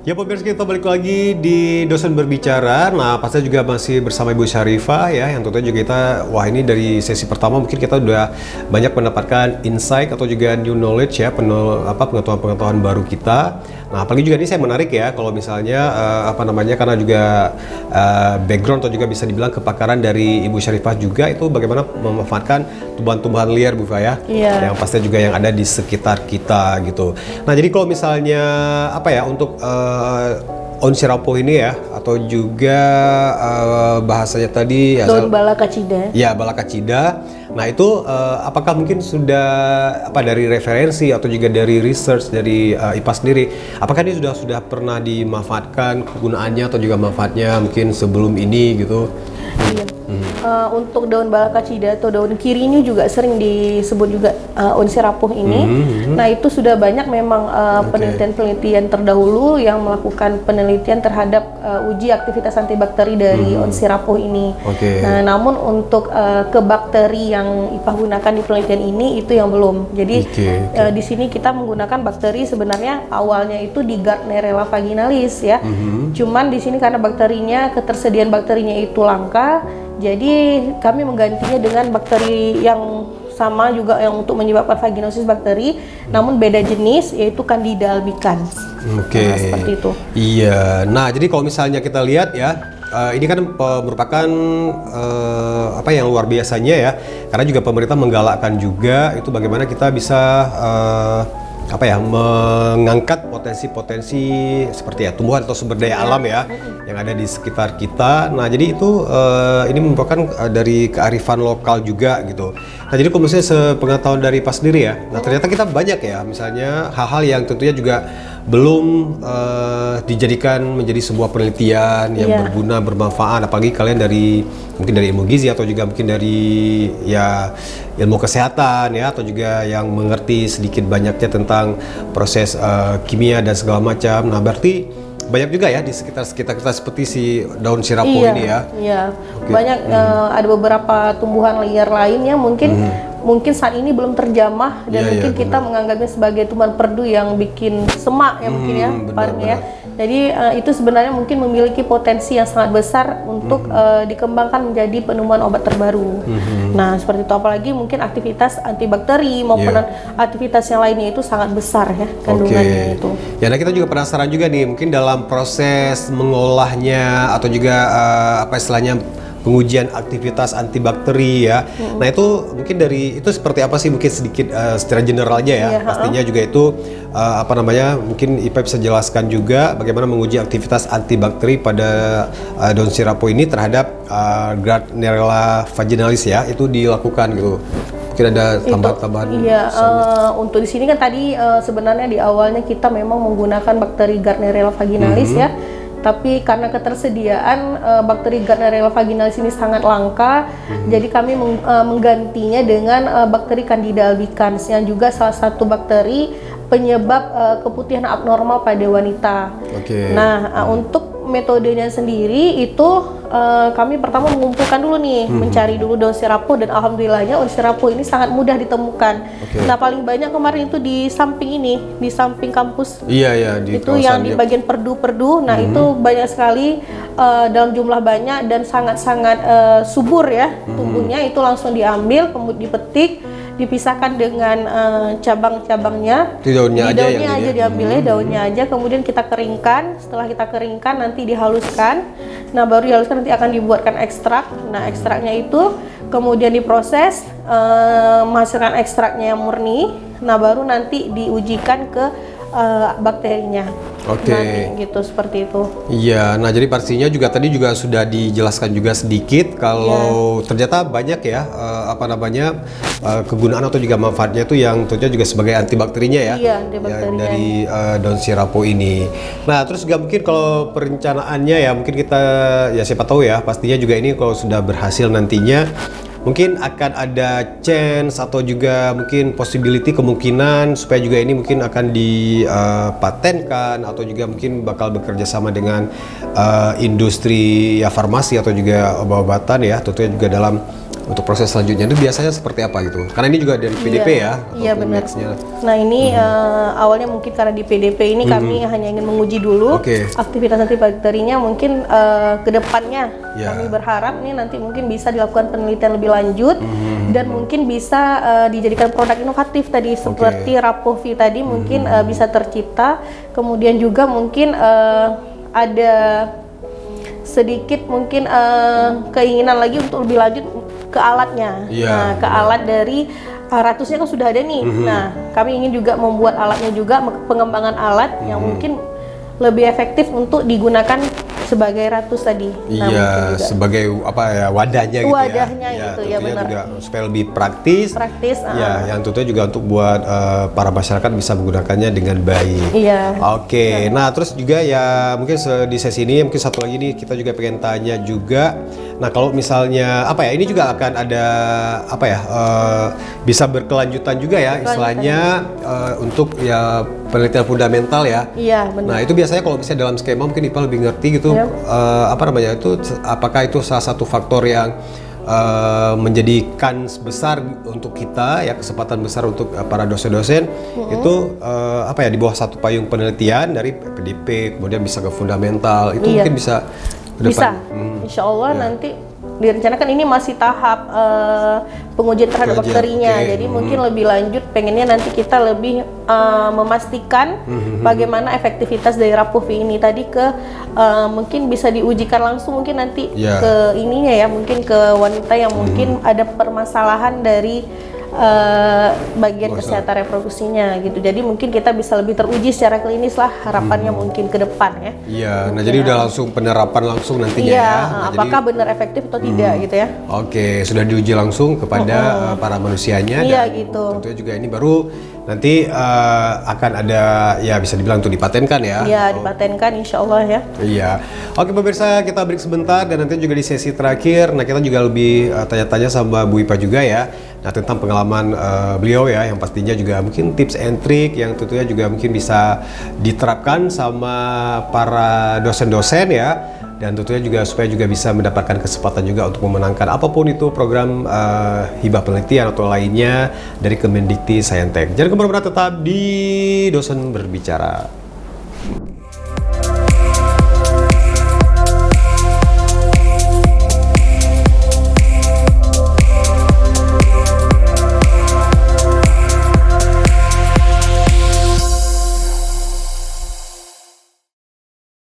Ya pemirsa, kita balik lagi di Dosen Berbicara. Nah, pasti juga masih bersama Ibu Syarifah ya, yang tentunya juga kita, wah ini dari sesi pertama mungkin kita udah banyak mendapatkan insight atau juga new knowledge ya, pengetahuan-pengetahuan baru kita. Nah, apalagi juga ini saya menarik ya, kalau misalnya karena juga background atau juga bisa dibilang kepakaran dari Ibu Syarifah juga itu bagaimana memanfaatkan tumbuhan-tumbuhan liar Bu Fa ya, yang pasti juga yang ada di sekitar kita gitu. Nah, jadi kalau misalnya untuk onsi rapuh ini ya, atau juga bahasanya tadi daun balakacida. Ya, balakacida. Nah, itu apakah mungkin sudah dari referensi atau juga dari research dari IPA sendiri, apakah ini sudah pernah dimanfaatkan kegunaannya atau juga manfaatnya mungkin sebelum ini gitu? Iya. Untuk daun balakacida atau daun kiri ini juga sering disebut juga onsi rapuh ini. Nah, itu sudah banyak memang penelitian-penelitian terdahulu yang melakukan penelitian terhadap uji aktivitas antibakteri dari onsi rapuh ini. Nah, namun untuk ke bakteri yang IPA gunakan di penelitian ini itu yang belum. Jadi di sini kita menggunakan bakteri sebenarnya awalnya itu di Gardnerella vaginalis ya. Cuman di sini karena ketersediaan bakterinya itu langka, jadi kami menggantinya dengan bakteri yang sama juga yang untuk menyebabkan vaginosis bakteri, namun beda jenis yaitu Candida albicans. Nah, seperti itu. Iya. Nah, jadi kalau misalnya kita lihat ya, ini kan merupakan yang luar biasanya ya, karena juga pemerintah menggalakkan juga itu bagaimana kita bisa mengangkat potensi-potensi seperti ya tumbuhan atau sumber daya alam ya yang ada di sekitar kita. Nah, jadi itu ini merupakan dari kearifan lokal juga gitu. Nah, jadi kalau misalnya sepengetahuan dari Pak sendiri ya, nah ternyata kita banyak ya misalnya hal-hal yang tentunya juga belum dijadikan menjadi sebuah penelitian yang berguna, bermanfaat, apalagi kalian mungkin dari ilmu gizi atau juga mungkin dari ya ilmu kesehatan ya, atau juga yang mengerti sedikit banyaknya tentang proses kimia dan segala macam. Nah, berarti banyak juga ya di sekitar kita seperti si daun sirapo ini ya. Iya, banyak ada beberapa tumbuhan liar lainnya mungkin saat ini belum terjamah dan mungkin kita menganggapnya sebagai tumbuhan perdu yang bikin semak ya mungkin ya, ya. Jadi itu sebenarnya mungkin memiliki potensi yang sangat besar untuk dikembangkan menjadi penemuan obat terbaru. Nah, seperti itu, apalagi mungkin aktivitas antibakteri maupun aktivitas yang lainnya itu sangat besar ya kandungannya itu. Ya, nah kita juga penasaran juga nih, mungkin dalam proses mengolahnya atau juga pengujian aktivitas antibakteri ya. Nah, itu mungkin itu seperti apa sih, mungkin sedikit secara general aja ya. Pastinya juga itu mungkin IPA bisa jelaskan juga bagaimana menguji aktivitas antibakteri pada daun sirapo ini terhadap Gardnerella vaginalis ya, itu dilakukan gitu. Mungkin ada tambahan-tambahan. Iya, untuk di sini kan tadi sebenarnya di awalnya kita memang menggunakan bakteri Gardnerella vaginalis ya. Tapi karena ketersediaan bakteri Gardnerella vaginalis ini sangat langka, jadi kami menggantinya dengan bakteri Candida albicans yang juga salah satu bakteri penyebab keputihan abnormal pada wanita. Nah, untuk metodenya sendiri itu kami pertama mengumpulkan dulu nih, mencari dulu daun sirapo, dan alhamdulillahnya daun sirapo ini sangat mudah ditemukan. Nah, paling banyak kemarin itu di samping kampus. Itu yang di bagian perdu-perdu. Nah, itu banyak sekali dalam jumlah banyak dan sangat-sangat subur ya tumbuhnya. Itu langsung diambil, kemudian dipetik, dipisahkan dengan cabang-cabangnya. Daunnya aja diambilnya, daunnya aja, kemudian kita keringkan. Setelah kita keringkan nanti dihaluskan. Nah, baru dihaluskan nanti akan dibuatkan ekstrak. Nah, ekstraknya itu kemudian diproses, menghasilkan ekstraknya yang murni. Nah, baru nanti diujikan ke bakterinya. Gitu, seperti itu. Iya, nah jadi pastinya juga tadi juga sudah dijelaskan juga sedikit kalau ternyata banyak ya kegunaan atau juga manfaatnya itu yang tentunya juga sebagai antibakterinya ya. Dari daun sirapo ini. Nah, terus juga mungkin kalau perencanaannya ya mungkin kita ya siapa tahu ya, pastinya juga ini kalau sudah berhasil nantinya mungkin akan ada chance atau juga mungkin possibility, kemungkinan supaya juga ini mungkin akan dipatenkan atau juga mungkin bakal bekerja sama dengan industri ya farmasi atau juga obat-obatan ya, tentunya juga dalam untuk proses selanjutnya itu biasanya seperti apa gitu? Karena ini juga dari PDP ya? Iya benar. Next-nya. Nah ini awalnya mungkin karena di PDP ini kami hanya ingin menguji dulu aktivitas antibakterinya, mungkin kedepannya kami berharap nih nanti mungkin bisa dilakukan penelitian lebih lanjut dan mungkin bisa dijadikan produk inovatif tadi seperti Rapovi tadi mungkin bisa tercipta, kemudian juga mungkin ada sedikit mungkin keinginan lagi untuk lebih lanjut ke alatnya. Nah, ke alat dari ratusnya kan sudah ada nih. Nah, kami ingin juga membuat alatnya juga, pengembangan alat yang mungkin lebih efektif untuk digunakan sebagai ratus tadi. Iya, sebagai apa ya, wadahnya gitu wadahnya ya. gitu ya, benar. Juga supaya lebih praktis. Ya, yang tentunya juga untuk buat para masyarakat bisa menggunakannya dengan baik. Iya. Oke. Nah, terus juga ya mungkin di sesi ini mungkin satu lagi nih kita juga pengen tanya juga. Nah, kalau misalnya apa ya, ini juga akan ada apa ya, bisa berkelanjutan juga ya istilahnya untuk ya penelitian fundamental ya. Iya, benar. Nah, itu biasanya kalau misalnya dalam skema mungkin Ipa lebih ngerti gitu, apa namanya itu, apakah itu salah satu faktor yang menjadikan besar untuk kita ya, kesempatan besar untuk para dosen-dosen itu apa ya, di bawah satu payung penelitian dari PDP kemudian bisa ke fundamental itu mungkin bisa ke depan. Insya Allah nanti direncanakan ini masih tahap pengujian terhadap bakterinya, jadi mungkin lebih lanjut pengennya nanti kita lebih memastikan bagaimana efektivitas dari Rapovi ini tadi ke mungkin bisa diujikan langsung mungkin nanti ke ininya ya, mungkin ke wanita yang mungkin ada permasalahan dari bagian kesehatan reproduksinya gitu. Jadi mungkin kita bisa lebih teruji secara klinis lah harapannya mungkin ke depan ya. Iya, nah jadi udah langsung penerapan langsung nantinya ya. Nah, apakah benar efektif atau tidak gitu ya. Oke, sudah diuji langsung kepada para manusianya dan gitu. tentunya juga ini baru nanti akan ada ya bisa dibilang untuk dipatenkan ya. Iya, dipatenkan insya Allah ya. Iya. Oke pemirsa, kita break sebentar dan nanti juga di sesi terakhir, nah kita juga lebih tanya-tanya sama Bu Ipa juga ya. Nah tentang pengalaman beliau ya, yang pastinya juga mungkin tips and trick yang tentunya juga mungkin bisa diterapkan sama para dosen-dosen ya. Dan tentunya juga supaya juga bisa mendapatkan kesempatan juga untuk memenangkan apapun itu program hibah penelitian atau lainnya dari Kemendikti Saintek. Jangan kemana-mana, tetap di Dosen Berbicara.